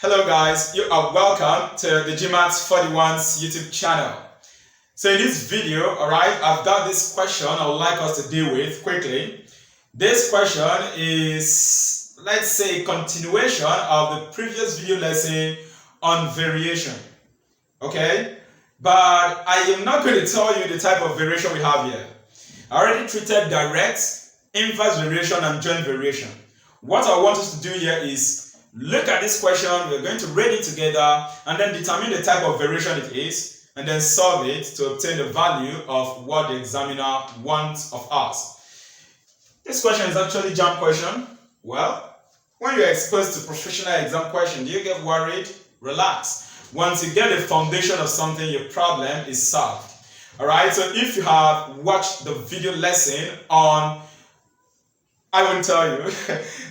Hello guys, you are welcome to the GMAT41's YouTube channel. So in this video, alright, I've got this question I would like us to deal with quickly. This question is, let's say, a continuation of the previous video lesson on variation. Okay? But I am not going to tell you the type of variation we have here. I already treated direct, inverse variation and joint variation. What I want us to do here is look at this question, we're going to read it together and then determine the type of variation it is and then solve it to obtain the value of what the examiner wants of us. This question is actually Jamb question. Well, when you're exposed to professional exam question, do you get worried? Relax. Once you get the foundation of something, your problem is solved. Alright, so if you have watched the video lesson on, I won't tell you.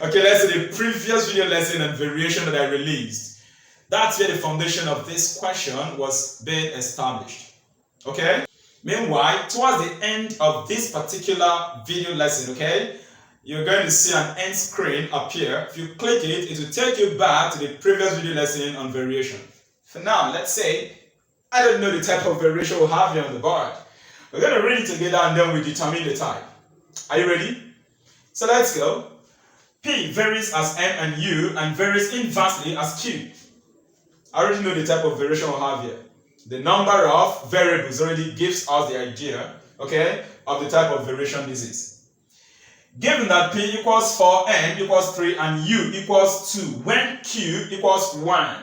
Okay, let's say the previous video lesson on variation that I released. That's where the foundation of this question was being established. Okay? Meanwhile, towards the end of this particular video lesson, okay, you're going to see an end screen appear. If you click it, it will take you back to the previous video lesson on variation. For now, let's say, I don't know the type of variation we'll have here on the board. We're going to read it together and then we determine the type. Are you ready? So let's go. P varies as M and U and varies inversely as Q. I already know the type of variation we'll have here. The number of variables already gives us the idea, okay, of the type of variation this is. Given that P equals 4, M equals 3, and U equals 2, when Q equals 1,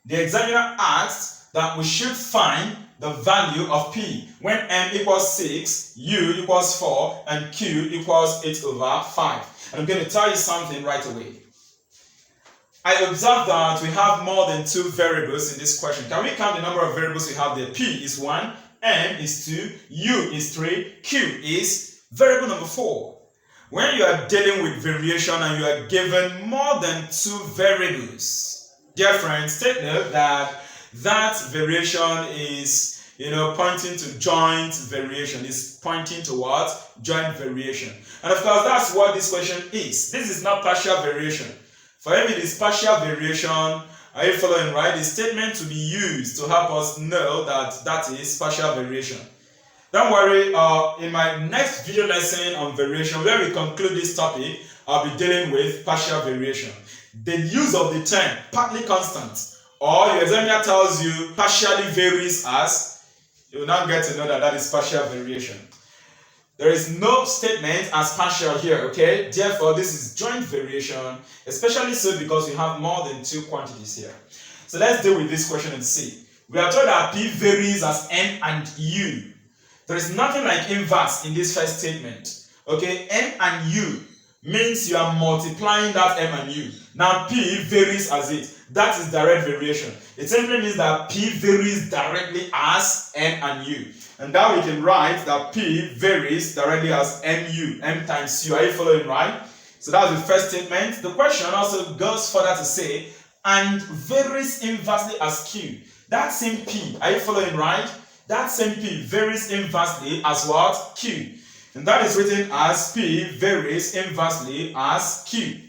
the examiner asks that we should find the value of P when M equals 6, U equals 4, and Q equals 8 over 5. And I'm going to tell you something right away. I observe that we have more than 2 variables in this question. Can we count the number of variables we have there? P is 1, M is 2, U is 3, Q is variable number 4. When you are dealing with variation and you are given more than 2 variables, dear friends, take note that variation is, pointing to joint variation. It's pointing to what? Joint variation. And of course, that's what this question is. This is not partial variation. For him, it is partial variation. Are you following, right? The statement to be used to help us know that is partial variation. Don't worry, in my next video lesson on variation, where we conclude this topic, I'll be dealing with partial variation. The use of the term partly constant, or your examiner tells you partially varies as, you will now get to know that is partial variation. There is no statement as partial here, okay? Therefore, this is joint variation, especially so because we have more than 2 quantities here. So let's deal with this question and see. We are told that P varies as M and U. There is nothing like inverse in this first statement, okay? M and U means you are multiplying that M and U. Now P varies as it. That is direct variation. It simply means that P varies directly as M and U. And now we can write that P varies directly as MU, M times U. Are you following, right? So that's the first statement. The question also goes further to say, and varies inversely as Q. That same P, are you following, right? That same P varies inversely as what? Q. And that is written as P varies inversely as Q.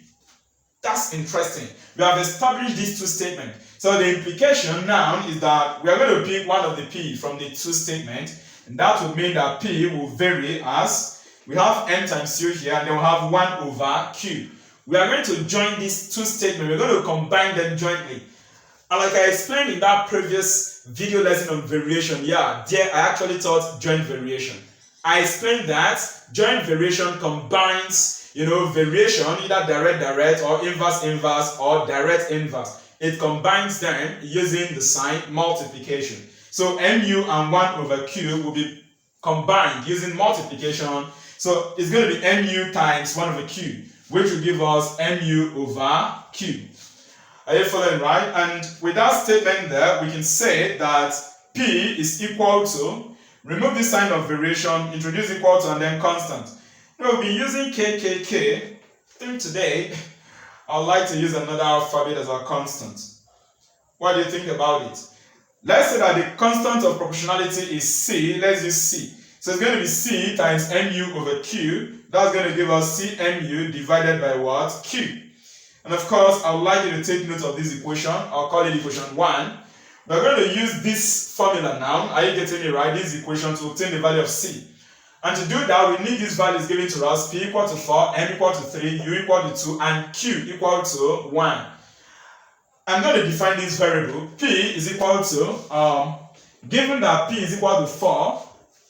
That's interesting. We have established these 2 statements. So the implication now is that we are going to pick one of the P from the 2 statements. And that would mean that P will vary as, we have M times U here, and then we'll have 1 over Q. We are going to join these 2 statements. We're going to combine them jointly. And like I explained in that previous video lesson on variation, there I actually taught joint variation. I explained that joint variation combines, variation, either direct, or inverse, or direct inverse. It combines them using the sign multiplication. So MU and 1 over Q will be combined using multiplication. So it's going to be MU times 1 over Q, which will give us MU over Q. Are you following, right? And with that statement there, we can say that P is equal to, remove this sign of variation, introduce equal to, and then constant. We'll be using KKK. I think today, I would like to use another alphabet as our constant. What do you think about it? Let's say that the constant of proportionality is C. Let's use C. So it's going to be C times MU over Q. That's going to give us CMU divided by what? Q. And of course, I would like you to take note of this equation. I'll call it equation 1. We're going to use this formula now. Are you getting me right? This equation to obtain the value of C. And to do that, we need these values given to us: P equal to 4, M equal to 3, U equal to 2, and Q equal to 1. I'm going to define this variable. P is equal to, given that P is equal to 4,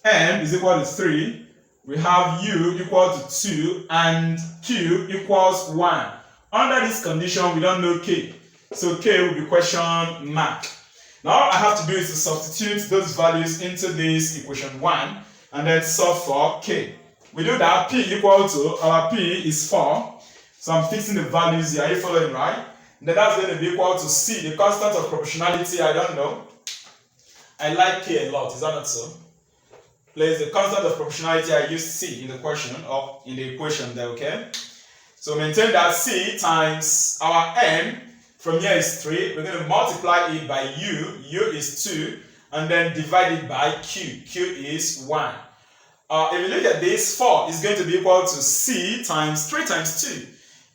M is equal to 3, we have U equal to 2, and Q equals 1. Under this condition, we don't know K. So K will be question mark. Now all I have to do is to substitute those values into this equation 1 and then solve for K. We do that. P equal to, our P is 4. So I'm fixing the values here. Are you following right? And then that's going to be equal to C, the constant of proportionality. I don't know. I like K a lot. Is that not so? Place the constant of proportionality. I use C in the question or in the equation there, okay? So maintain that C times our M from here is 3. We're going to multiply it by U. U is 2. And then divide it by Q. Q is 1. If you look at this, 4 is going to be equal to C times 3 times 2.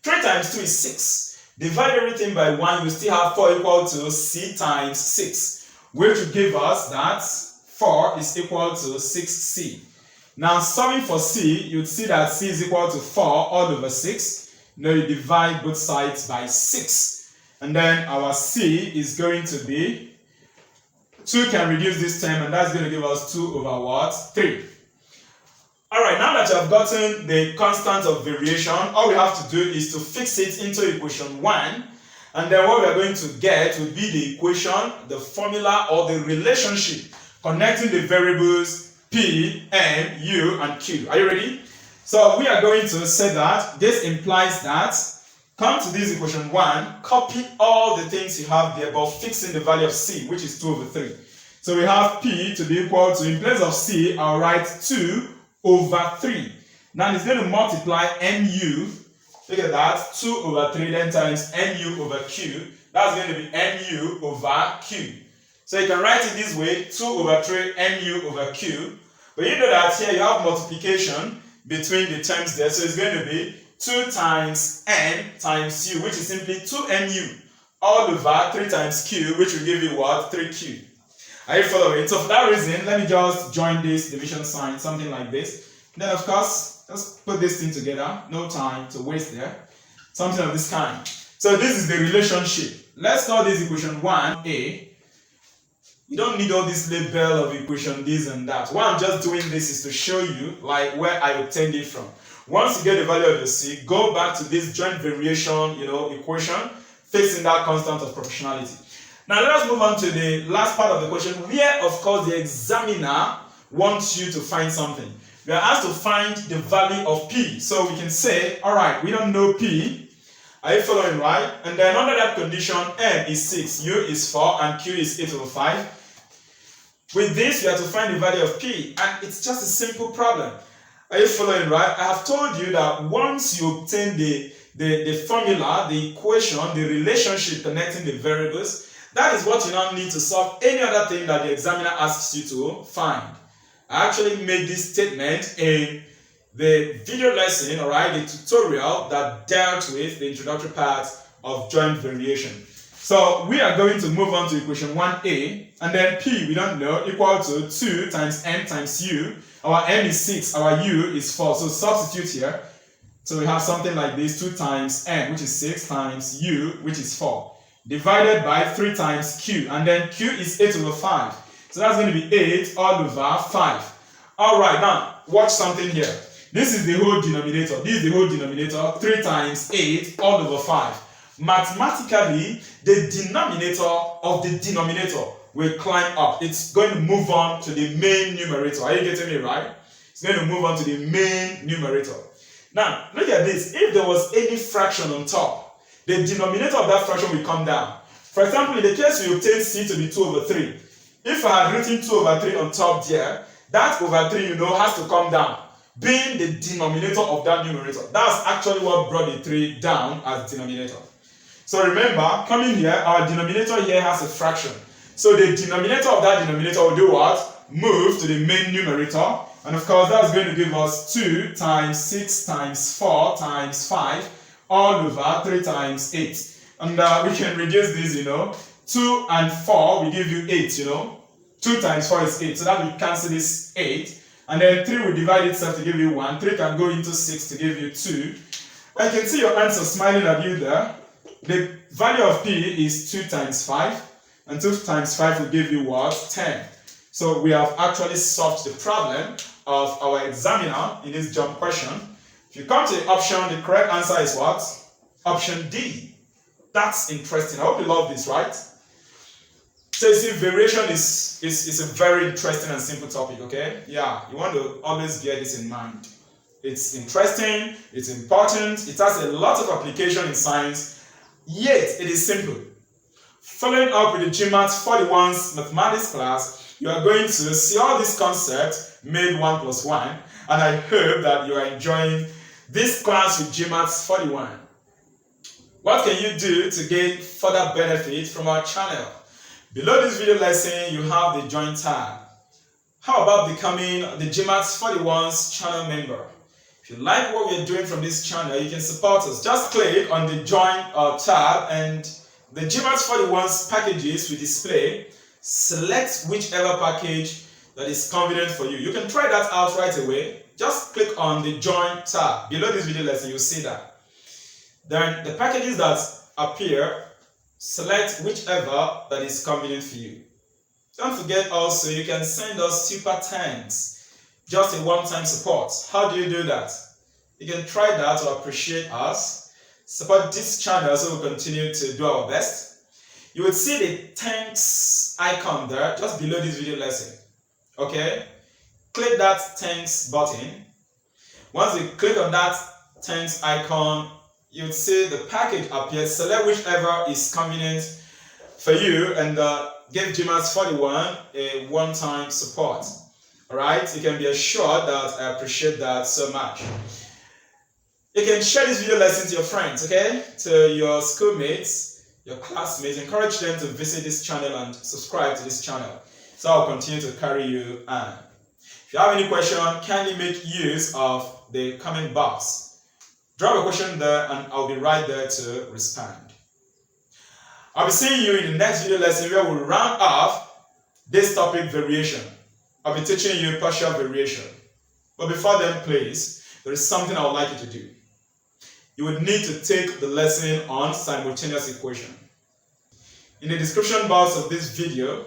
3 times 2 is 6. Divide everything by 1, you still have 4 equal to C times 6, which will give us that 4 is equal to 6C. Now, solving for C, you'd see that C is equal to 4 all over 6. Now, you divide both sides by 6. And then our C is going to be 2 can reduce this term, and that's going to give us 2 over what? 3. Alright, now that you have gotten the constant of variation, all we have to do is to fix it into equation 1. And then what we are going to get will be the equation, the formula, or the relationship connecting the variables P, M, U, and Q. Are you ready? So we are going to say that this implies that come to this equation 1, copy all the things you have there, but fixing the value of C, which is 2 over 3. So we have P to be equal to, in place of C, I'll write 2 over 3. Now it's going to multiply MU. Look at that. 2 over 3 then times MU over Q. That's going to be MU over Q. So you can write it this way. 2 over 3 MU over Q. But you know that here you have multiplication between the terms there. So it's going to be 2 times N times U, which is simply 2MU all over 3 times Q, which will give you what? 3Q. Are you following? So for that reason, let me just join this division sign, something like this. Then of course, let's put this thing together. No time to waste there. Something of this kind. So this is the relationship. Let's call this equation 1A. You don't need all this label of equation this and that. Why I'm just doing this is to show you like where I obtained it from. Once you get the value of the C, go back to this joint variation, equation, fixing that constant of proportionality. Now let us move on to the last part of the question, where of course the examiner wants you to find something. We are asked to find the value of P. So we can say, alright, we don't know P. Are you following right? And then under that condition, M is 6, U is 4, and Q is 8 over 5. With this, we have to find the value of P. And it's just a simple problem. Are you following right? I have told you that once you obtain the formula, the equation, the relationship connecting the variables, that is what you now need to solve any other thing that the examiner asks you to find. I actually made this statement in the video lesson, alright, the tutorial that dealt with the introductory part of joint variation. So we are going to move on to equation 1A, and then P, we don't know, equal to 2 times M times U. Our M is 6, our U is 4, so substitute here. So we have something like this, 2 times M, which is 6, times U, which is 4. Divided by 3 times Q, and then Q is 8 over 5. So that's going to be 8 all over 5. Alright, now, watch something here. This is the whole denominator. This is the whole denominator, 3 times 8 all over 5. Mathematically, the denominator of the denominator will climb up. It's going to move on to the main numerator. Are you getting me right? It's going to move on to the main numerator. Now, look at this. If there was any fraction on top, the denominator of that fraction will come down. For example, in the case we obtain C to be 2 over 3. If I had written 2 over 3 on top there, that over 3, has to come down, being the denominator of that numerator. That's actually what brought the 3 down as denominator. So remember, coming here, our denominator here has a fraction. So the denominator of that denominator will do what? Move to the main numerator. And of course, that's going to give us 2 times 6 times 4 times 5 all over 3 times 8. And we can reduce this, 2 and 4 will give you 8, 2 times 4 is 8, so that will cancel this 8. And then 3 will divide itself to give you 1. 3 can go into 6 to give you 2. I can see your answer smiling at you there. The value of P is 2 times 5. And 2 times 5 will give you what? 10. So we have actually solved the problem of our examiner in this Jamb question. If you come to the option, the correct answer is what? Option D. That's interesting. I hope you love this, right? So you see, variation is a very interesting and simple topic, okay? Yeah, you want to always bear this in mind. It's interesting, it's important, it has a lot of application in science, yet it is simple. Following up with the GMAT 41's mathematics class, you are going to see all these concepts made 1 plus 1, and I hope that you are enjoying this class with GMAT 41. What can you do to gain further benefit from our channel? Below this video lesson, you have the Join tab. How about becoming the GMAT 41's channel member? If you like what we are doing from this channel, you can support us. Just click on the Join tab and the GMAT 41's packages will display. Select whichever package that is convenient for you. You can try that out right away. Just click on the Join tab. Below this video lesson, you'll see that. Then the packages that appear, select whichever that is convenient for you. Don't forget also, you can send us super thanks, just a one-time support. How do you do that? You can try that to appreciate us, support this channel so we'll continue to do our best. You will see the thanks icon there, just below this video lesson. Okay? Click that thanks button. Once you click on that thanks icon, you'll see the package appears. Select whichever is convenient for you and give GMAT 41 a one-time support. Alright, you can be assured that I appreciate that so much. You can share this video lesson to your friends, okay? To your schoolmates, your classmates. Encourage them to visit this channel and subscribe to this channel. So I'll continue to carry you on. If you have any question, kindly make use of the comment box. Drop a question there and I'll be right there to respond. I'll be seeing you in the next video lesson where we'll round off this topic, variation. I'll be teaching you partial variation. But before then, please, there is something I would like you to do. You would need to take the lesson on simultaneous equation. In the description box of this video,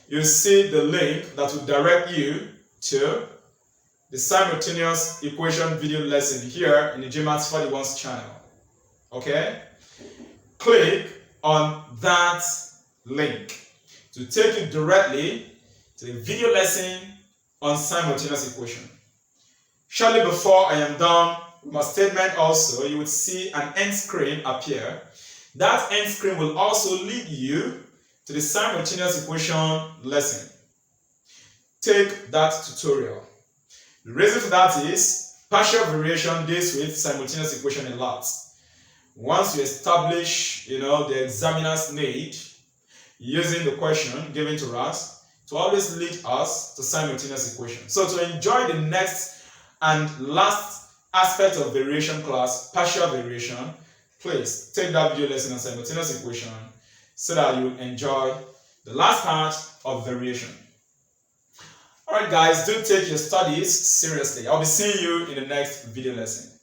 you'll see the link that will direct you to the simultaneous equation video lesson here in the GMAT 41's channel. Okay? Click on that link to take you directly to the video lesson on simultaneous equation. Shortly before I am done with my statement also, you will see an end screen appear. That end screen will also lead you to the simultaneous equation lesson. Take that tutorial. The reason for that is partial variation deals with simultaneous equation a lot. Once you establish, the examiner's need using the question given to us to always lead us to simultaneous equation. So to enjoy the next and last aspect of variation class, partial variation, please take that video lesson on simultaneous equation so that you enjoy the last part of variation. Alright guys, do take your studies seriously. I'll be seeing you in the next video lesson.